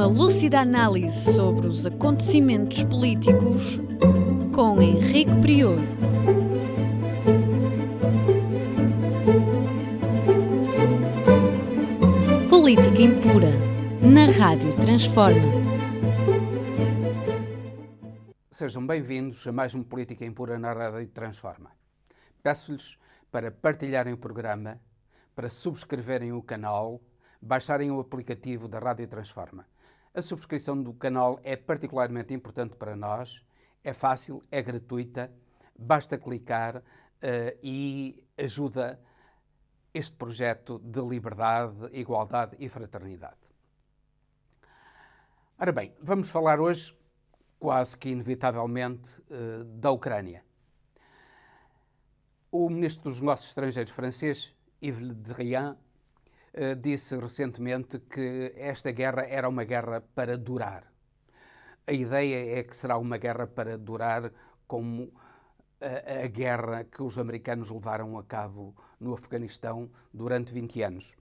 Uma lúcida análise sobre os acontecimentos políticos com Henrique Prior. Política impura, na Rádio Transforma. Sejam bem-vindos a mais uma Política Impura na Rádio Transforma. Peço-lhes para partilharem o programa, para subscreverem o canal, baixarem o aplicativo da Rádio Transforma. A subscrição do canal é particularmente importante para nós, é fácil, é gratuita, basta clicar e ajuda este projeto de liberdade, igualdade e fraternidade. Ora bem, vamos falar hoje, quase que inevitavelmente, da Ucrânia. O ministro dos Negócios Estrangeiros francês, Yves Le Drian, disse recentemente que esta guerra era uma guerra para durar. A ideia é que será uma guerra para durar como a guerra que os americanos levaram a cabo no Afeganistão durante 20 anos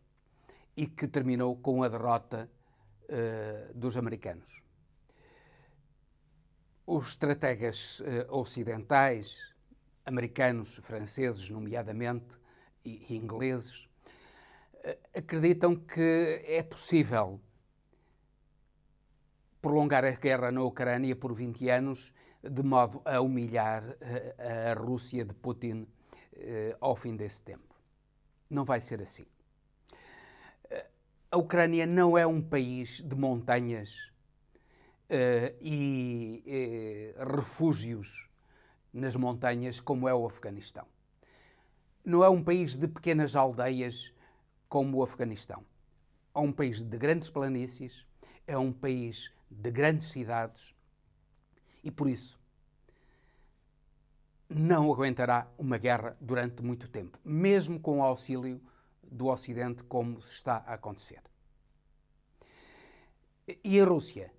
e que terminou com a derrota dos americanos. Os estrategas ocidentais, americanos, franceses, nomeadamente, e ingleses, acreditam que é possível prolongar a guerra na Ucrânia por 20 anos de modo a humilhar a Rússia de Putin ao fim desse tempo. Não vai ser assim. A Ucrânia não é um país de montanhas e refúgios nas montanhas como é o Afeganistão. Não é um país de pequenas aldeias como o Afeganistão. É um país de grandes planícies, é um país de grandes cidades e, por isso, não aguentará uma guerra durante muito tempo, mesmo com o auxílio do Ocidente, como está a acontecer. E a Rússia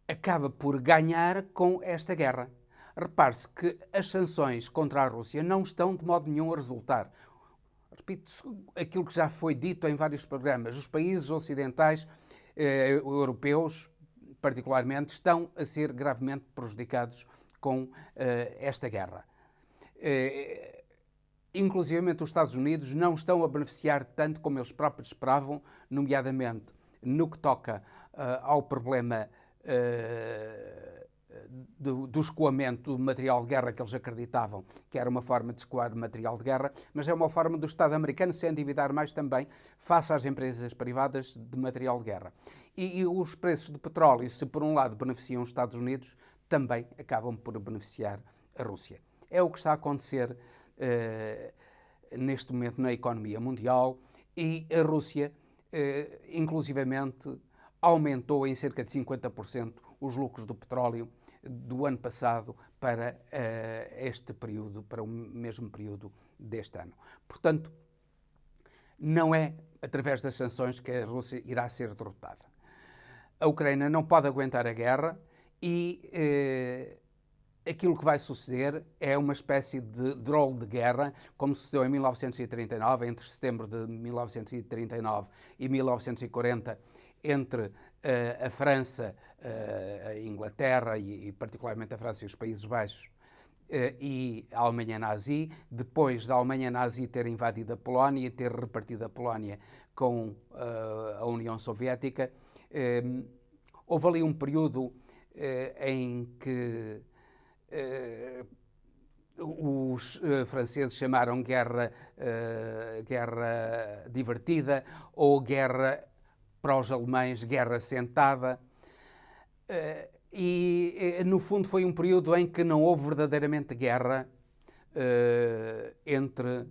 acaba por ganhar com esta guerra. Repare-se que as sanções contra a Rússia não estão de modo nenhum a resultar. Repito aquilo que já foi dito em vários programas. Os países ocidentais, europeus particularmente, estão a ser gravemente prejudicados com esta guerra. Inclusivamente os Estados Unidos não estão a beneficiar tanto como eles próprios esperavam, nomeadamente no que toca ao problema do escoamento do material de guerra que eles acreditavam que era uma forma de escoar material de guerra, mas é uma forma do Estado americano se endividar mais também face às empresas privadas de material de guerra. E os preços do petróleo, se por um lado beneficiam os Estados Unidos, também acabam por beneficiar a Rússia. É o que está a acontecer neste momento na economia mundial e a Rússia, inclusivamente, aumentou em cerca de 50% os lucros do petróleo do ano passado para este período, para o mesmo período deste ano. Portanto, não é através das sanções que a Rússia irá ser derrotada. A Ucrânia não pode aguentar a guerra e aquilo que vai suceder é uma espécie de drole de guerra, como sucedeu em 1939, entre setembro de 1939 e 1940, entre a França, a Inglaterra e particularmente a França e os Países Baixos e a Alemanha nazi, depois da Alemanha nazi ter invadido a Polónia e ter repartido a Polónia com a União Soviética. Houve ali um período em que os franceses chamaram guerra divertida ou guerra para os alemães, guerra sentada. E, no fundo, foi um período em que não houve verdadeiramente guerra entre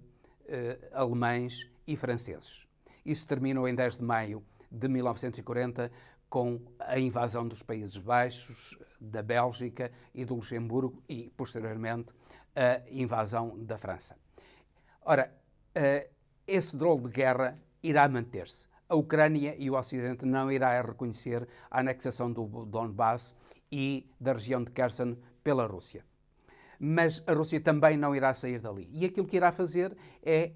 alemães e franceses. Isso terminou em 10 de maio de 1940 com a invasão dos Países Baixos, da Bélgica e do Luxemburgo e, posteriormente, a invasão da França. Ora, esse drole de guerra irá manter-se. A Ucrânia e o Ocidente não irá reconhecer a anexação do Donbass e da região de Kherson pela Rússia. Mas a Rússia também não irá sair dali. E aquilo que irá fazer é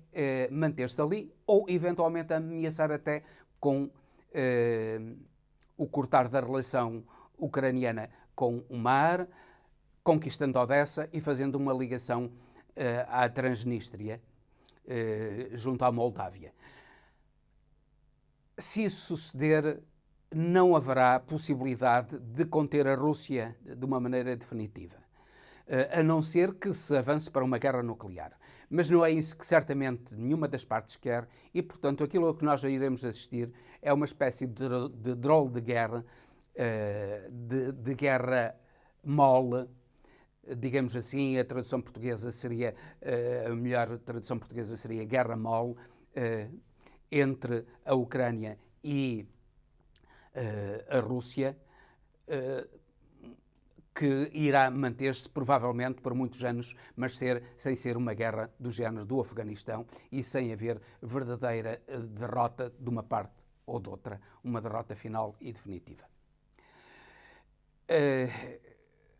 manter-se ali ou, eventualmente, ameaçar até com o cortar da relação ucraniana com o mar, conquistando Odessa e fazendo uma ligação à Transnistria, junto à Moldávia. Se isso suceder, não haverá possibilidade de conter a Rússia de uma maneira definitiva, a não ser que se avance para uma guerra nuclear. Mas não é isso que certamente nenhuma das partes quer e, portanto, aquilo a que nós iremos assistir é uma espécie de drôle de guerra, de guerra mole, digamos assim. A tradução portuguesa seria, a melhor tradução portuguesa seria guerra mole, entre a Ucrânia e a Rússia, que irá manter-se provavelmente por muitos anos, mas sem ser uma guerra do género do Afeganistão e sem haver verdadeira derrota de uma parte ou de outra, uma derrota final e definitiva.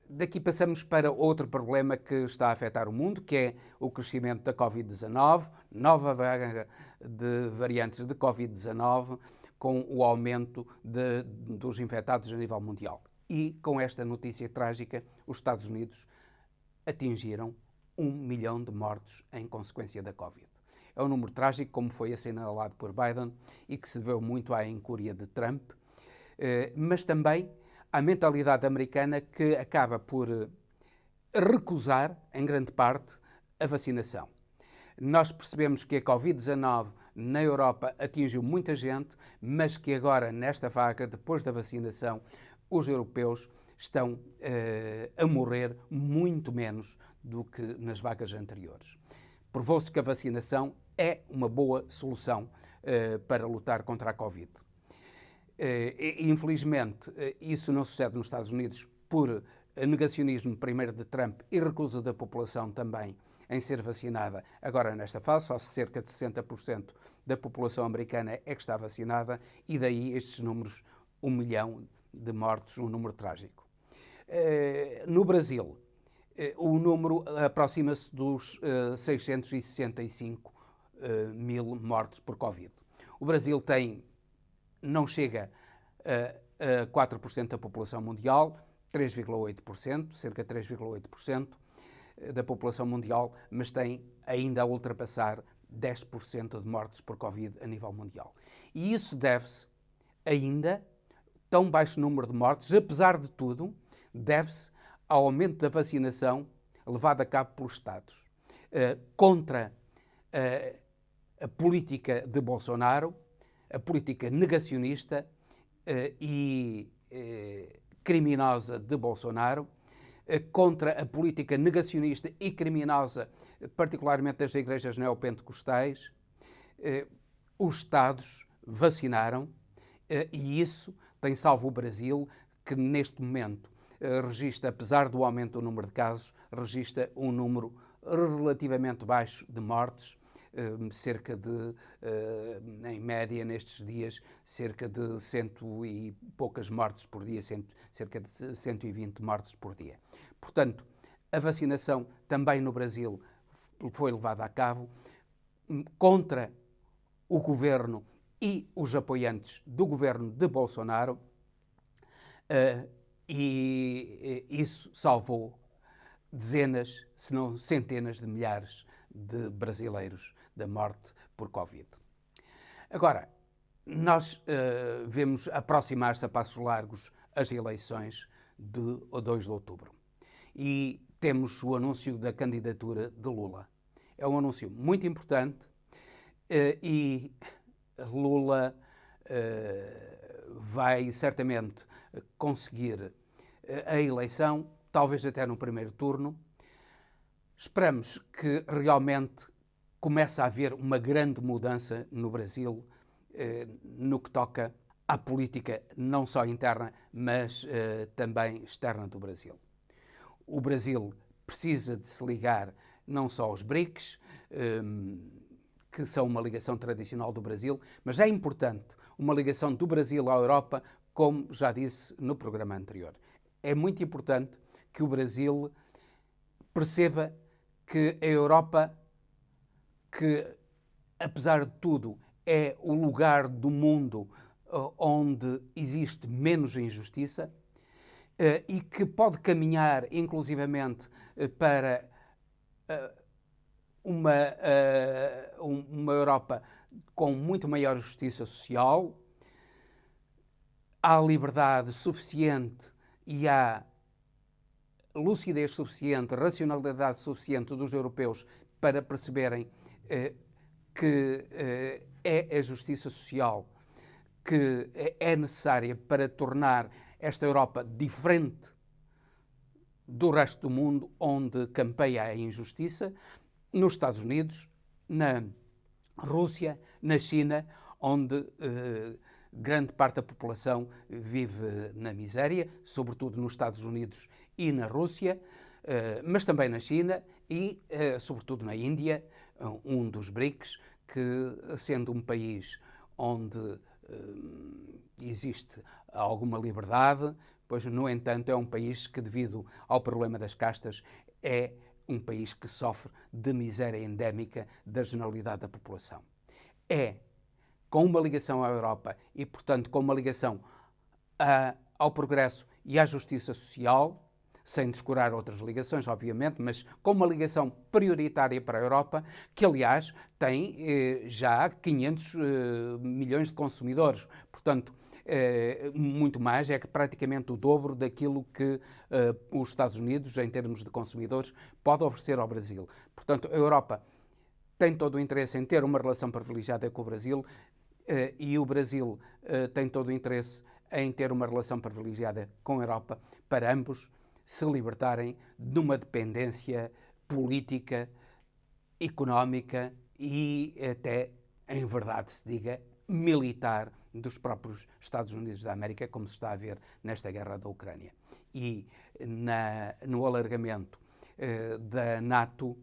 Daqui passamos para outro problema que está a afetar o mundo, que é o crescimento da Covid-19, nova vaga de variantes de Covid-19, com o aumento dos infectados a nível mundial. E, com esta notícia trágica, os Estados Unidos atingiram 1 milhão de mortos em consequência da Covid. É um número trágico, como foi assinalado por Biden, e que se deveu muito à incúria de Trump, mas também à mentalidade americana, que acaba por recusar, em grande parte, a vacinação. Nós percebemos que a Covid-19 na Europa atingiu muita gente, mas que agora, nesta vaga, depois da vacinação, os europeus estão a morrer muito menos do que nas vagas anteriores. Provou-se que a vacinação é uma boa solução para lutar contra a Covid. Infelizmente, isso não sucede nos Estados Unidos por negacionismo primeiro de Trump e recusa da população também em ser vacinada agora nesta fase. Só cerca de 60% da população americana é que está vacinada e daí estes números, 1 milhão de mortos, um número trágico. No Brasil, o número aproxima-se dos 665 mil mortos por Covid. O Brasil não chega a 4% da população mundial, 3,8%, cerca de 3,8% da população mundial, mas tem ainda a ultrapassar 10% de mortes por Covid a nível mundial. E isso deve-se ainda, tão baixo número de mortes, apesar de tudo, deve-se ao aumento da vacinação levado a cabo pelos Estados contra a política de Bolsonaro, a política negacionista e criminosa de Bolsonaro, contra a política negacionista e criminosa, particularmente das igrejas neopentecostais. Os Estados vacinaram e isso tem salvo o Brasil, que neste momento registra, apesar do aumento do número de casos, registra um número relativamente baixo de mortes, cerca de, em média, nestes dias, cerca de 100 e poucas mortes por dia, cerca de 120 mortes por dia. Portanto, a vacinação também no Brasil foi levada a cabo contra o governo e os apoiantes do governo de Bolsonaro, e isso salvou dezenas, se não centenas de milhares de brasileiros da morte por Covid. Agora, nós vemos aproximar-se a passos largos as eleições de 2 de outubro e temos o anúncio da candidatura de Lula. É um anúncio muito importante e Lula vai certamente conseguir a eleição, talvez até no primeiro turno. Esperamos que realmente comece a haver uma grande mudança no Brasil no que toca à política não só interna, mas também externa do Brasil. O Brasil precisa de se ligar não só aos BRICS, que são uma ligação tradicional do Brasil, mas é importante uma ligação do Brasil à Europa, como já disse no programa anterior. É muito importante que o Brasil perceba que a Europa, que apesar de tudo é o lugar do mundo onde existe menos injustiça e que pode caminhar, inclusivamente, para uma Europa com muito maior justiça social. Há liberdade suficiente e há lucidez suficiente, racionalidade suficiente dos europeus para perceberem que é a justiça social que é necessária para tornar esta Europa diferente do resto do mundo, onde campeia a injustiça, nos Estados Unidos, na Rússia, na China, onde grande parte da população vive na miséria, sobretudo nos Estados Unidos e na Rússia, mas também na China e, sobretudo, na Índia, um dos BRICS, que, sendo um país onde existe alguma liberdade, pois, no entanto, é um país que, devido ao problema das castas, é um país que sofre de miséria endémica da generalidade da população. É com uma ligação à Europa e, portanto, com uma ligação ao progresso e à justiça social, sem descurar outras ligações, obviamente, mas com uma ligação prioritária para a Europa, que, aliás, tem já 500 milhões de consumidores. Portanto, muito mais, é que praticamente o dobro daquilo que os Estados Unidos, em termos de consumidores, pode oferecer ao Brasil. Portanto, a Europa tem todo o interesse em ter uma relação privilegiada com o Brasil e o Brasil tem todo o interesse em ter uma relação privilegiada com a Europa, para ambos se libertarem de uma dependência política, económica e até, em verdade se diga, militar dos próprios Estados Unidos da América, como se está a ver nesta guerra da Ucrânia. E no alargamento da NATO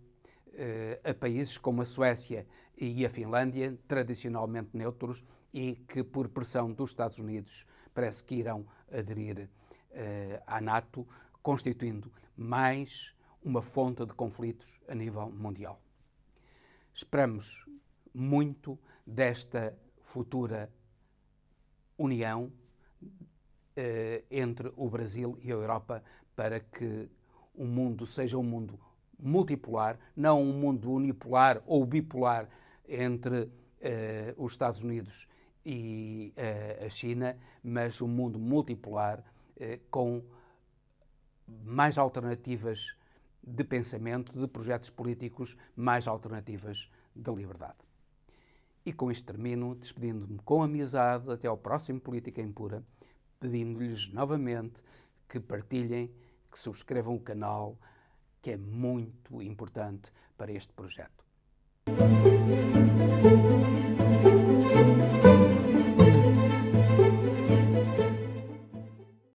a países como a Suécia e a Finlândia, tradicionalmente neutros, e que, por pressão dos Estados Unidos, parece que irão aderir à NATO, constituindo mais uma fonte de conflitos a nível mundial. Esperamos muito desta futura união entre o Brasil e a Europa, para que o mundo seja um mundo multipolar, não um mundo unipolar ou bipolar entre os Estados Unidos e a China, mas um mundo multipolar com mais alternativas de pensamento, de projetos políticos, mais alternativas de liberdade. E com isto termino, despedindo-me com amizade até ao próximo Política Impura, pedindo-lhes novamente que partilhem, que subscrevam o canal, que é muito importante para este projeto.